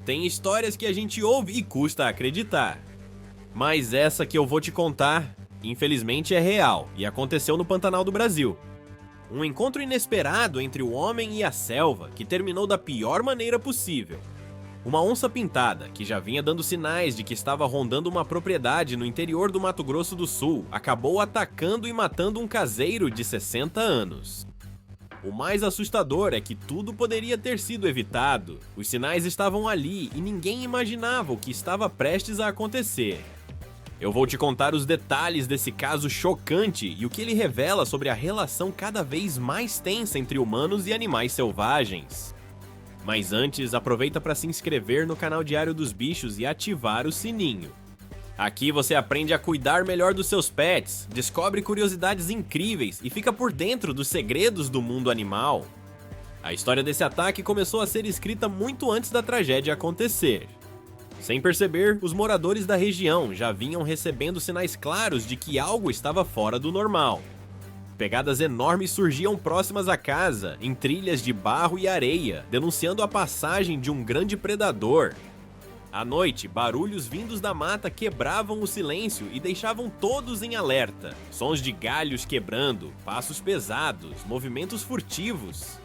Tem histórias que a gente ouve e custa acreditar. Mas essa que eu vou te contar, infelizmente é real e aconteceu no Pantanal do Brasil. Um encontro inesperado entre o homem e a selva que terminou da pior maneira possível. Uma onça pintada, que já vinha dando sinais de que estava rondando uma propriedade no interior do Mato Grosso do Sul, acabou atacando e matando um caseiro de 60 anos. O mais assustador é que tudo poderia ter sido evitado. Os sinais estavam ali e ninguém imaginava o que estava prestes a acontecer. Eu vou te contar os detalhes desse caso chocante e o que ele revela sobre a relação cada vez mais tensa entre humanos e animais selvagens. Mas antes, aproveita para se inscrever no canal Diário dos Bichos e ativar o sininho. Aqui você aprende a cuidar melhor dos seus pets, descobre curiosidades incríveis e fica por dentro dos segredos do mundo animal. A história desse ataque começou a ser escrita muito antes da tragédia acontecer. Sem perceber, os moradores da região já vinham recebendo sinais claros de que algo estava fora do normal. Pegadas enormes surgiam próximas à casa, em trilhas de barro e areia, denunciando a passagem de um grande predador. À noite, barulhos vindos da mata quebravam o silêncio e deixavam todos em alerta. Sons de galhos quebrando, passos pesados, movimentos furtivos.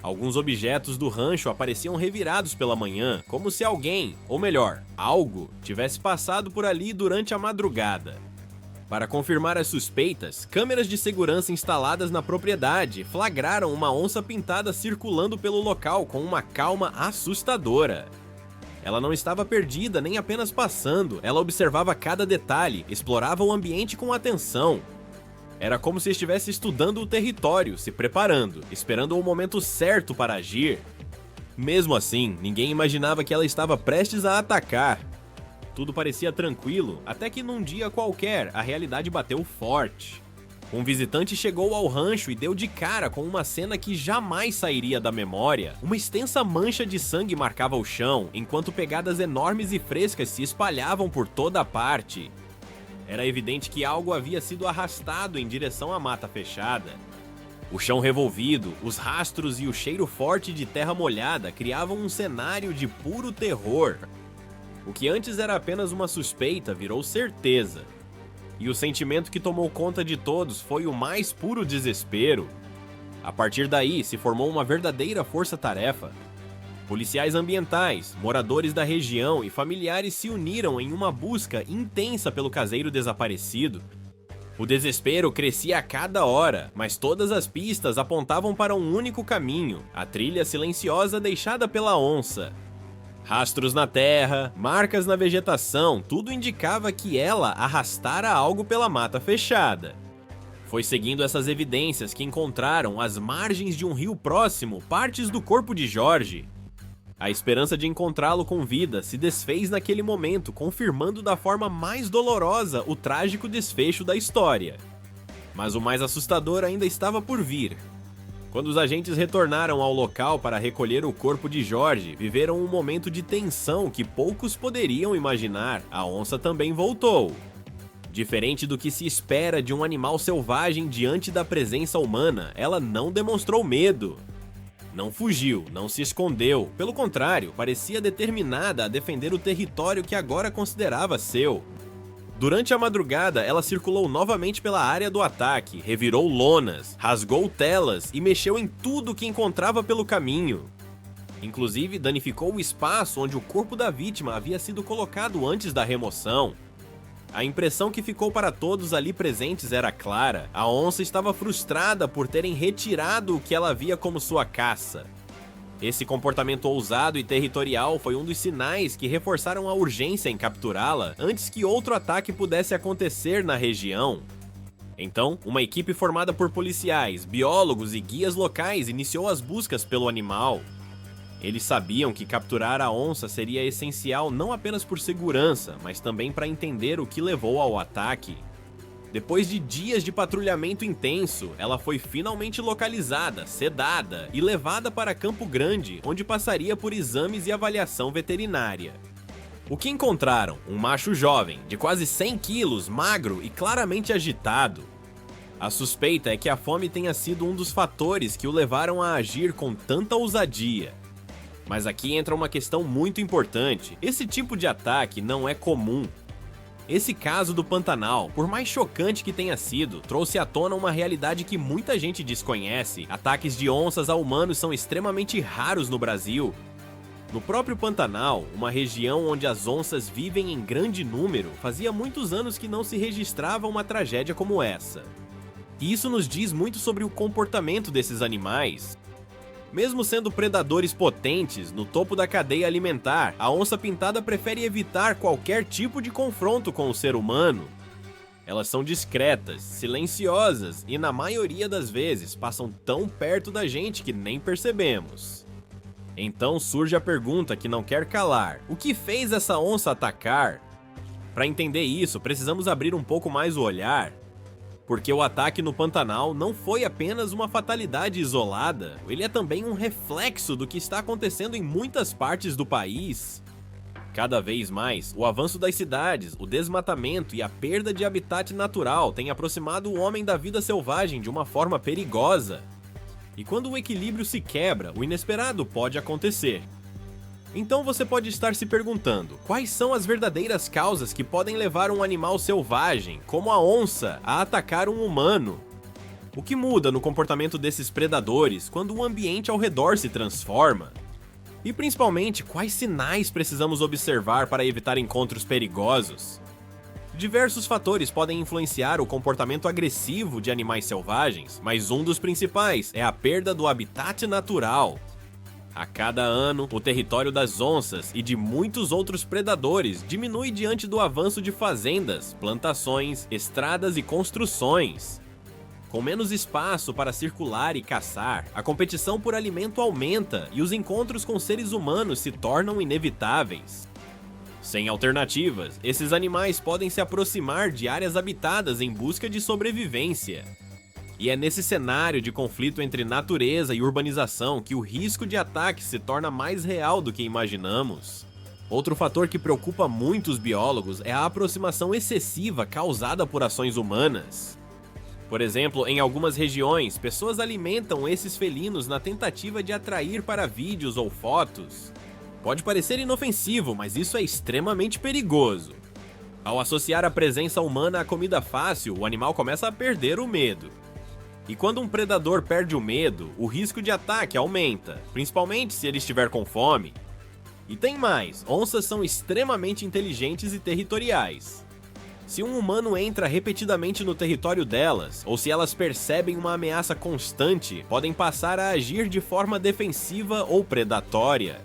Alguns objetos do rancho apareciam revirados pela manhã, como se alguém, ou melhor, algo, tivesse passado por ali durante a madrugada. Para confirmar as suspeitas, câmeras de segurança instaladas na propriedade flagraram uma onça pintada circulando pelo local com uma calma assustadora. Ela não estava perdida nem apenas passando, ela observava cada detalhe, explorava o ambiente com atenção. Era como se estivesse estudando o território, se preparando, esperando o momento certo para agir. Mesmo assim, ninguém imaginava que ela estava prestes a atacar. Tudo parecia tranquilo, até que num dia qualquer, a realidade bateu forte. Um visitante chegou ao rancho e deu de cara com uma cena que jamais sairia da memória. Uma extensa mancha de sangue marcava o chão, enquanto pegadas enormes e frescas se espalhavam por toda a parte. Era evidente que algo havia sido arrastado em direção à mata fechada. O chão revolvido, os rastros e o cheiro forte de terra molhada criavam um cenário de puro terror. O que antes era apenas uma suspeita virou certeza. E o sentimento que tomou conta de todos foi o mais puro desespero. A partir daí, se formou uma verdadeira força-tarefa. Policiais ambientais, moradores da região e familiares se uniram em uma busca intensa pelo caseiro desaparecido. O desespero crescia a cada hora, mas todas as pistas apontavam para um único caminho, a trilha silenciosa deixada pela onça. Rastros na terra, marcas na vegetação, tudo indicava que ela arrastara algo pela mata fechada. Foi seguindo essas evidências que encontraram, às margens de um rio próximo, partes do corpo de Jorge. A esperança de encontrá-lo com vida se desfez naquele momento, confirmando da forma mais dolorosa o trágico desfecho da história. Mas o mais assustador ainda estava por vir. Quando os agentes retornaram ao local para recolher o corpo de Jorge, viveram um momento de tensão que poucos poderiam imaginar. A onça também voltou. Diferente do que se espera de um animal selvagem diante da presença humana, ela não demonstrou medo. Não fugiu, não se escondeu. Pelo contrário, parecia determinada a defender o território que agora considerava seu. Durante a madrugada, ela circulou novamente pela área do ataque, revirou lonas, rasgou telas e mexeu em tudo que encontrava pelo caminho. Inclusive, danificou o espaço onde o corpo da vítima havia sido colocado antes da remoção. A impressão que ficou para todos ali presentes era clara. A onça estava frustrada por terem retirado o que ela via como sua caça. Esse comportamento ousado e territorial foi um dos sinais que reforçaram a urgência em capturá-la antes que outro ataque pudesse acontecer na região. Então, uma equipe formada por policiais, biólogos e guias locais iniciou as buscas pelo animal. Eles sabiam que capturar a onça seria essencial não apenas por segurança, mas também para entender o que levou ao ataque. Depois de dias de patrulhamento intenso, ela foi finalmente localizada, sedada e levada para Campo Grande, onde passaria por exames e avaliação veterinária. O que encontraram? Um macho jovem, de quase 100 quilos, magro e claramente agitado. A suspeita é que a fome tenha sido um dos fatores que o levaram a agir com tanta ousadia. Mas aqui entra uma questão muito importante. Esse tipo de ataque não é comum. Esse caso do Pantanal, por mais chocante que tenha sido, trouxe à tona uma realidade que muita gente desconhece. Ataques de onças a humanos são extremamente raros no Brasil. No próprio Pantanal, uma região onde as onças vivem em grande número, fazia muitos anos que não se registrava uma tragédia como essa. E isso nos diz muito sobre o comportamento desses animais. Mesmo sendo predadores potentes no topo da cadeia alimentar, a onça-pintada prefere evitar qualquer tipo de confronto com o ser humano. Elas são discretas, silenciosas e, na maioria das vezes, passam tão perto da gente que nem percebemos. Então surge a pergunta que não quer calar: o que fez essa onça atacar? Para entender isso, precisamos abrir um pouco mais o olhar. Porque o ataque no Pantanal não foi apenas uma fatalidade isolada, ele é também um reflexo do que está acontecendo em muitas partes do país. Cada vez mais, o avanço das cidades, o desmatamento e a perda de habitat natural têm aproximado o homem da vida selvagem de uma forma perigosa. E quando o equilíbrio se quebra, o inesperado pode acontecer. Então você pode estar se perguntando, quais são as verdadeiras causas que podem levar um animal selvagem, como a onça, a atacar um humano? O que muda no comportamento desses predadores quando o ambiente ao redor se transforma? E principalmente, quais sinais precisamos observar para evitar encontros perigosos? Diversos fatores podem influenciar o comportamento agressivo de animais selvagens, mas um dos principais é a perda do habitat natural. A cada ano, o território das onças e de muitos outros predadores diminui diante do avanço de fazendas, plantações, estradas e construções. Com menos espaço para circular e caçar, a competição por alimento aumenta e os encontros com seres humanos se tornam inevitáveis. Sem alternativas, esses animais podem se aproximar de áreas habitadas em busca de sobrevivência. E é nesse cenário de conflito entre natureza e urbanização que o risco de ataque se torna mais real do que imaginamos. Outro fator que preocupa muito os biólogos é a aproximação excessiva causada por ações humanas. Por exemplo, em algumas regiões, pessoas alimentam esses felinos na tentativa de atrair para vídeos ou fotos. Pode parecer inofensivo, mas isso é extremamente perigoso. Ao associar a presença humana à comida fácil, o animal começa a perder o medo. E quando um predador perde o medo, o risco de ataque aumenta, principalmente se ele estiver com fome. E tem mais, onças são extremamente inteligentes e territoriais. Se um humano entra repetidamente no território delas, ou se elas percebem uma ameaça constante, podem passar a agir de forma defensiva ou predatória.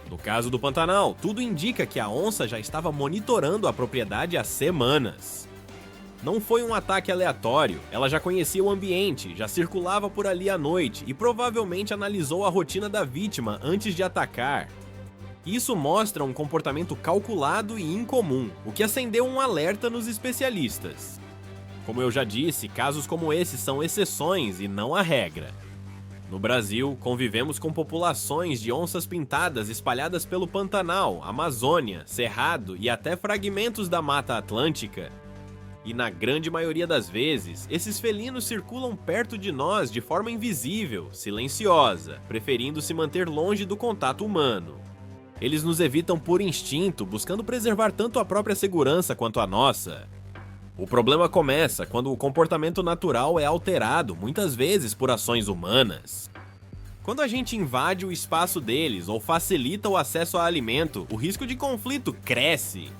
No caso do Pantanal, tudo indica que a onça já estava monitorando a propriedade há semanas. Não foi um ataque aleatório, ela já conhecia o ambiente, já circulava por ali à noite e provavelmente analisou a rotina da vítima antes de atacar. Isso mostra um comportamento calculado e incomum, o que acendeu um alerta nos especialistas. Como eu já disse, casos como esse são exceções e não a regra. No Brasil, convivemos com populações de onças pintadas espalhadas pelo Pantanal, Amazônia, Cerrado e até fragmentos da Mata Atlântica. E na grande maioria das vezes, esses felinos circulam perto de nós de forma invisível, silenciosa, preferindo se manter longe do contato humano. Eles nos evitam por instinto, buscando preservar tanto a própria segurança quanto a nossa. O problema começa quando o comportamento natural é alterado, muitas vezes por ações humanas. Quando a gente invade o espaço deles ou facilita o acesso a alimento, o risco de conflito cresce.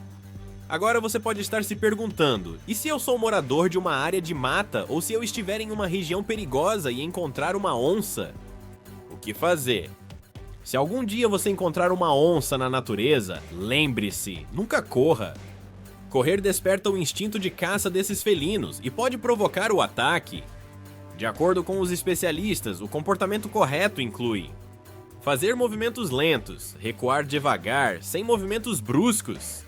Agora você pode estar se perguntando, e se eu sou morador de uma área de mata ou se eu estiver em uma região perigosa e encontrar uma onça? O que fazer? Se algum dia você encontrar uma onça na natureza, lembre-se, nunca corra. Correr desperta o instinto de caça desses felinos e pode provocar o ataque. De acordo com os especialistas, o comportamento correto inclui fazer movimentos lentos, recuar devagar, sem movimentos bruscos.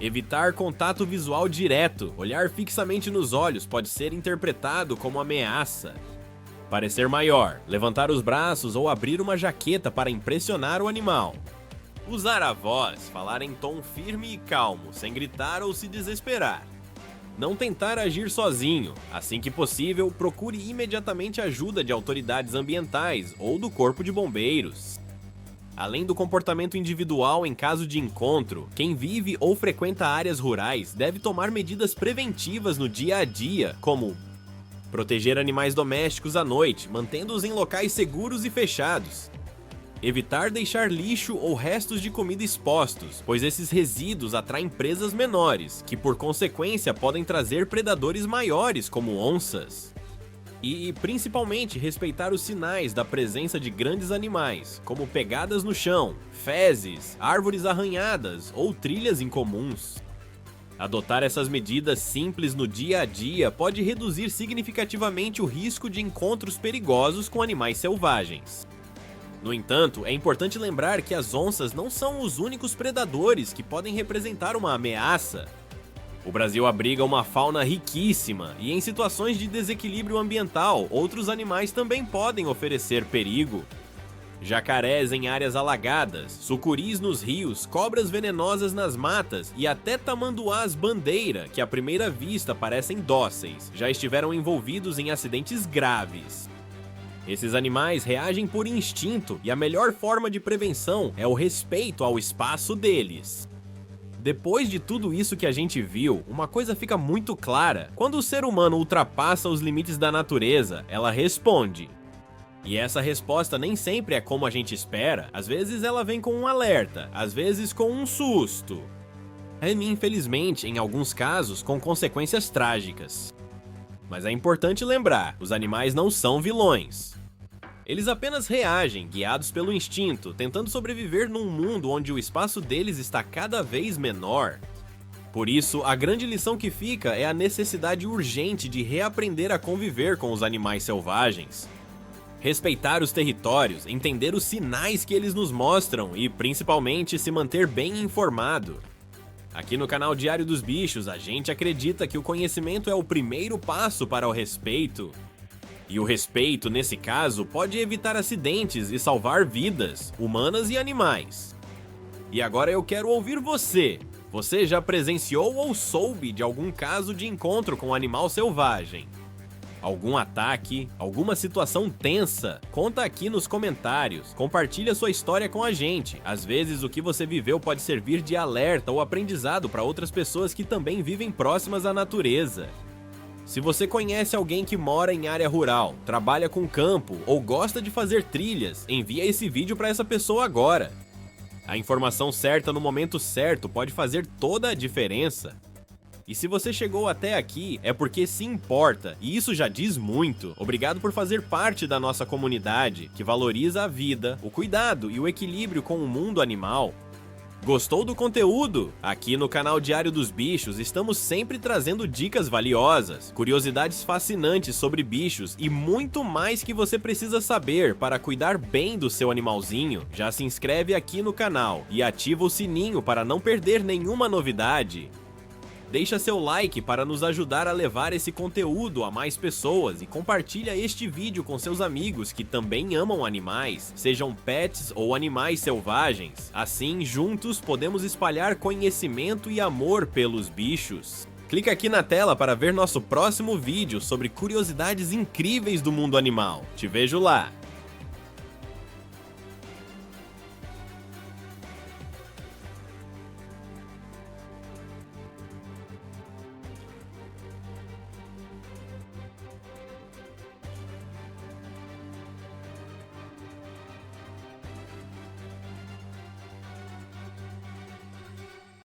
Evitar contato visual direto, olhar fixamente nos olhos pode ser interpretado como ameaça. Parecer maior, levantar os braços ou abrir uma jaqueta para impressionar o animal. Usar a voz, falar em tom firme e calmo, sem gritar ou se desesperar. Não tentar agir sozinho. Assim que possível, procure imediatamente ajuda de autoridades ambientais ou do corpo de bombeiros. Além do comportamento individual em caso de encontro, quem vive ou frequenta áreas rurais deve tomar medidas preventivas no dia a dia, como proteger animais domésticos à noite, mantendo-os em locais seguros e fechados. Evitar deixar lixo ou restos de comida expostos, pois esses resíduos atraem presas menores, que por consequência podem trazer predadores maiores como onças. E, principalmente, respeitar os sinais da presença de grandes animais, como pegadas no chão, fezes, árvores arranhadas ou trilhas incomuns. Adotar essas medidas simples no dia a dia pode reduzir significativamente o risco de encontros perigosos com animais selvagens. No entanto, é importante lembrar que as onças não são os únicos predadores que podem representar uma ameaça. O Brasil abriga uma fauna riquíssima e, em situações de desequilíbrio ambiental, outros animais também podem oferecer perigo. Jacarés em áreas alagadas, sucuris nos rios, cobras venenosas nas matas e até tamanduás bandeira, que à primeira vista parecem dóceis, já estiveram envolvidos em acidentes graves. Esses animais reagem por instinto e a melhor forma de prevenção é o respeito ao espaço deles. Depois de tudo isso que a gente viu, uma coisa fica muito clara: quando o ser humano ultrapassa os limites da natureza, ela responde. E essa resposta nem sempre é como a gente espera, às vezes ela vem com um alerta, às vezes com um susto. E, infelizmente, em alguns casos, com consequências trágicas. Mas é importante lembrar, os animais não são vilões. Eles apenas reagem, guiados pelo instinto, tentando sobreviver num mundo onde o espaço deles está cada vez menor. Por isso, a grande lição que fica é a necessidade urgente de reaprender a conviver com os animais selvagens. Respeitar os territórios, entender os sinais que eles nos mostram e, principalmente, se manter bem informado. Aqui no canal Diário dos Bichos, a gente acredita que o conhecimento é o primeiro passo para o respeito. E o respeito, nesse caso, pode evitar acidentes e salvar vidas, humanas e animais. E agora eu quero ouvir você. Você já presenciou ou soube de algum caso de encontro com um animal selvagem? Algum ataque? Alguma situação tensa? Conta aqui nos comentários. Compartilha sua história com a gente. Às vezes o que você viveu pode servir de alerta ou aprendizado para outras pessoas que também vivem próximas à natureza. Se você conhece alguém que mora em área rural, trabalha com campo ou gosta de fazer trilhas, envia esse vídeo para essa pessoa agora. A informação certa no momento certo pode fazer toda a diferença. E se você chegou até aqui, é porque se importa, e isso já diz muito. Obrigado por fazer parte da nossa comunidade, que valoriza a vida, o cuidado e o equilíbrio com o mundo animal. Gostou do conteúdo? Aqui no canal Diário dos Bichos estamos sempre trazendo dicas valiosas, curiosidades fascinantes sobre bichos e muito mais que você precisa saber para cuidar bem do seu animalzinho. Já se inscreve aqui no canal e ativa o sininho para não perder nenhuma novidade. Deixa seu like para nos ajudar a levar esse conteúdo a mais pessoas e compartilha este vídeo com seus amigos que também amam animais, sejam pets ou animais selvagens. Assim, juntos podemos espalhar conhecimento e amor pelos bichos. Clica aqui na tela para ver nosso próximo vídeo sobre curiosidades incríveis do mundo animal. Te vejo lá!